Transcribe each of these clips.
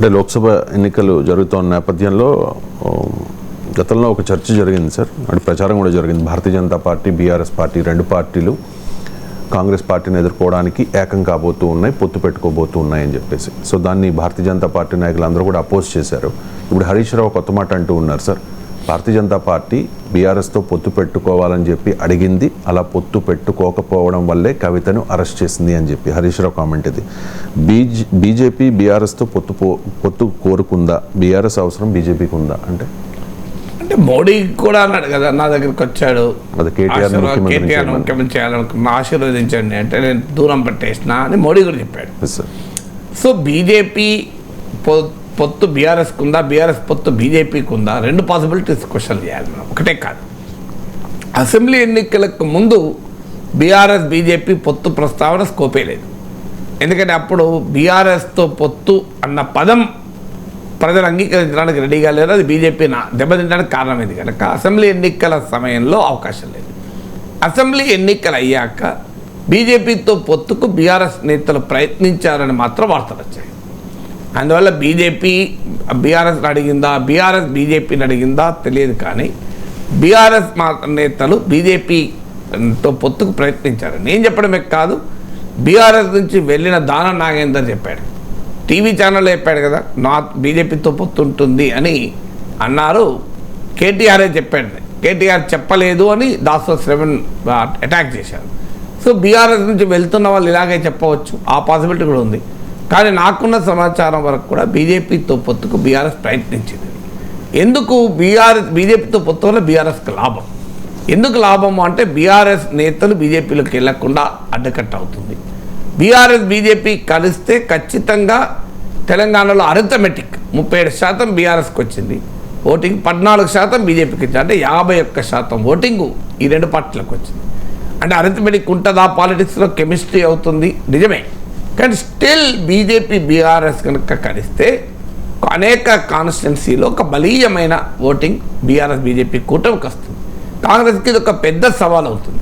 అంటే లోక్సభ ఎన్నికలు జరుగుతున్న నేపథ్యంలో గతంలో ఒక చర్చ జరిగింది సార్, అంటే ప్రచారం కూడా జరిగింది. Bharatiya Janata party, BRS party రెండు పార్టీలు కాంగ్రెస్ పార్టీని ఎదుర్కోవడానికి ఏకం కాబోతూ ఉన్నాయి, పొత్తు పెట్టుకోబోతూ ఉన్నాయని చెప్పేసి. సో దాన్ని భారతీయ జనతా పార్టీ నాయకులు అందరూ కూడా అపోజ్ చేశారు. ఇప్పుడు హరీష్ రావు కొత్త మాట అంటూ ఉన్నారు సార్, భారతీయ జనతా పార్టీ బీఆర్ఎస్తో పొత్తు పెట్టుకోవాలని చెప్పి అడిగింది, అలా పొత్తు పెట్టుకోకపోవడం వల్లే కవితను అరెస్ట్ చేసింది అని చెప్పి హరీష్ రావు కామెంట్ ఇది. బీజేపీ బీఆర్ఎస్తో పొత్తు కోరుకుందా? బీఆర్ఎస్ అవసరం బీజేపీకి ఉందా? అంటే మోడీ కూడా అన్నాడు కదా, నా దగ్గరికి వచ్చాడు, అది కేటీఆర్ ముఖ్యమంత్రి చేయాలనుకున్నా, ఆశీర్వదించండి అంటే నేను దూరం పెట్టేసిన అని మోడీ కూడా చెప్పాడు. సో బీజేపీ పొత్తు బీఆర్ఎస్కి ఉందా, బీఆర్ఎస్ పొత్తు బీజేపీకి ఉందా, రెండు పాసిబిలిటీస్ క్వశ్చన్ చేయాలి మనం. ఒకటే కాదు, అసెంబ్లీ ఎన్నికలకు ముందు బీఆర్ఎస్ బీజేపీ పొత్తు ప్రస్తావన స్కోపే లేదు. ఎందుకంటే అప్పుడు బీఆర్ఎస్తో పొత్తు అన్న పదం ప్రజలు అంగీకరించడానికి రెడీగా లేదు. అది బీజేపీ దెబ్బతించడానికి కారణమైంది కనుక అసెంబ్లీ ఎన్నికల సమయంలో అవకాశం లేదు. అసెంబ్లీ ఎన్నికలు అయ్యాక బీజేపీతో పొత్తుకు బీఆర్ఎస్ నేతలు ప్రయత్నించారని మాత్రం వార్తలు వచ్చాయి. అందువల్ల బీజేపీ బీఆర్ఎస్ని అడిగిందా, బీఆర్ఎస్ బీజేపీని అడిగిందా తెలియదు, కానీ బీఆర్ఎస్ నేతలు బీజేపీతో పొత్తుకు ప్రయత్నించారు. నేను చెప్పడమే కాదు, బీఆర్ఎస్ నుంచి వెళ్ళిన దానం నాగేందర్ చెప్పాడు, టీవీ ఛానల్లో చెప్పాడు కదా, బీజేపీతో పొత్తు ఉంటుంది అని అన్నారు. కేటీఆరే చెప్పాడు, కేటీఆర్ చెప్పలేదు అని దాసో శ్రవణ్ అటాక్ చేశారు. సో బీఆర్ఎస్ నుంచి వెళ్తున్న వాళ్ళు ఇలాగే చెప్పవచ్చు, ఆ పాసిబిలిటీ కూడా ఉంది. కానీ నాకున్న సమాచారం వరకు కూడా బీజేపీతో పొత్తుకు బీఆర్ఎస్ ప్రయత్నించింది. ఎందుకు బీజేపీతో పొత్తు వల్ల బీఆర్ఎస్కి లాభం? ఎందుకు లాభము అంటే బీఆర్ఎస్ నేతలు బీజేపీలోకి వెళ్లకుండా అడ్డకట్ట అవుతుంది. బీఆర్ఎస్ బీజేపీ కలిస్తే ఖచ్చితంగా తెలంగాణలో అరిథమెటిక్ 37% బీఆర్ఎస్కి వచ్చింది ఓటింగ్, 14% బీజేపీకి వచ్చింది. అంటే 51% ఓటింగు ఈ రెండు పార్టీలకు వచ్చింది. అంటే అరిథమెటిక్ ఉంటుందా? పాలిటిక్స్లో కెమిస్ట్రీ అవుతుంది నిజమే, కానీ స్టిల్ బీజేపీ బీఆర్ఎస్ కనుక కలిస్తే అనేక కాన్స్టిట్యున్సీలో ఒక బలీయమైన ఓటింగ్ బీఆర్ఎస్ బీజేపీ కూటమికి వస్తుంది. కాంగ్రెస్కి ఇది ఒక పెద్ద సవాల్ అవుతుంది.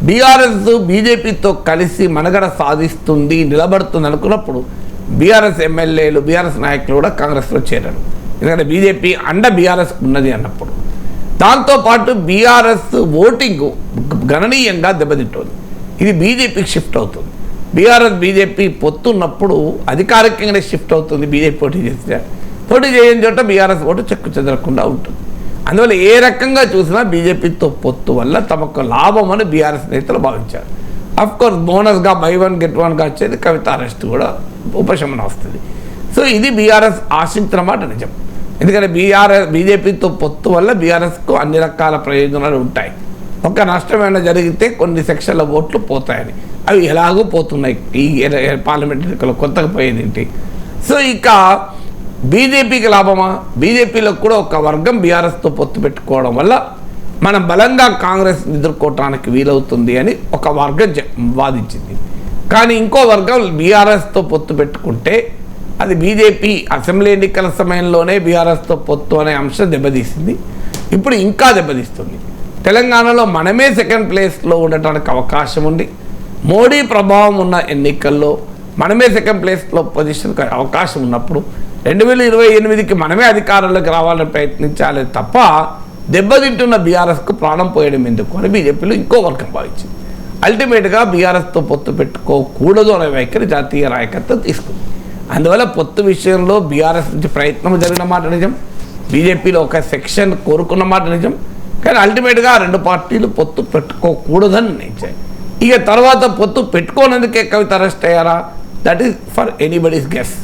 బీఆర్ఎస్ బీజేపీతో కలిసి మనుగడ సాధిస్తుంది, నిలబడుతుంది అనుకున్నప్పుడు బీఆర్ఎస్ ఎమ్మెల్యేలు, బీఆర్ఎస్ నాయకులు కూడా కాంగ్రెస్లో చేరారు. ఎందుకంటే బీజేపీ అండ బీఆర్ఎస్ ఉన్నది అన్నప్పుడు. దాంతోపాటు బీఆర్ఎస్ ఓటింగ్ గణనీయంగా దెబ్బతింటుంది. ఇది బీజేపీకి షిఫ్ట్ అవుతుంది. బీఆర్ఎస్ బీజేపీ పొత్తున్నప్పుడు అధికారికంగానే షిఫ్ట్ అవుతుంది. బీజేపీ పోటీ చేయని చోట బీఆర్ఎస్ ఓటు చెక్కు చెదరకుండా ఉంటుంది. అందువల్ల ఏ రకంగా చూసినా బీజేపీతో పొత్తు వల్ల తమకు లాభం అని బీఆర్ఎస్ నేతలు భావించారు. అఫ్కోర్స్ బోనస్గా బై వన్ గెట్ వన్గా వచ్చేది కవిత అరెస్ట్ కూడా ఉపశమనం వస్తుంది. సో ఇది బీఆర్ఎస్ ఆశించిన మాట నిజం. ఎందుకంటే బీజేపీతో పొత్తు వల్ల బీఆర్ఎస్కు అన్ని రకాల ప్రయోజనాలు ఉంటాయి. ఒక నష్టమైనా జరిగితే కొన్ని సెక్షన్ల ఓట్లు పోతాయని, అవి ఎలాగో పోతున్నాయి ఈ పార్లమెంట్ ఎన్నికల్లో, కొత్తగా పోయేది ఏంటి. సో ఇక బీజేపీకి లాభమా? బీజేపీలో కూడా ఒక వర్గం బీఆర్ఎస్తో పొత్తు పెట్టుకోవడం వల్ల మనం బలంగా కాంగ్రెస్ ఎదుర్కోవటానికి వీలవుతుంది అని ఒక వర్గం వాదించింది. కానీ ఇంకో వర్గం బీఆర్ఎస్తో పొత్తు పెట్టుకుంటే అది బీజేపీ అసెంబ్లీ ఎన్నికల సమయంలోనే బీఆర్ఎస్తో పొత్తు అనే అంశం దెబ్బతీసింది. ఇప్పుడు ఇంకా దెబ్బతీస్తుంది. తెలంగాణలో మనమే సెకండ్ ప్లేస్లో ఉండటానికి అవకాశం ఉంది. మోడీ ప్రభావం ఉన్న ఎన్నికల్లో మనమే సెకండ్ ప్లేస్లో పొజిషన్కి అవకాశం ఉన్నప్పుడు 2028కి మనమే అధికారంలోకి రావాలని ప్రయత్నించాలి తప్ప దెబ్బతింటున్న బీఆర్ఎస్కు ప్రాణం పోయడం ఎందుకు అని బీజేపీలో ఇంకో వర్గం భావించింది. అల్టిమేట్గా బీఆర్ఎస్తో పొత్తు పెట్టుకోకూడదు అనే వైఖరి జాతీయ నాయకత్వం తీసుకుంది. అందువల్ల పొత్తు విషయంలో బీఆర్ఎస్ నుంచి ప్రయత్నం జరిగిన మాట నిజం, బీజేపీలో ఒక సెక్షన్ కోరుకున్న మాట నిజం. కానీ అల్టిమేట్గా రెండు పార్టీలు పొత్తు పెట్టుకోకూడదని నిర్ణయించాయి. ఇక తర్వాత పొత్తు పెట్టుకోనందుకే కవిత అరెస్ట్ అయ్యారా? That is for anybody's guess.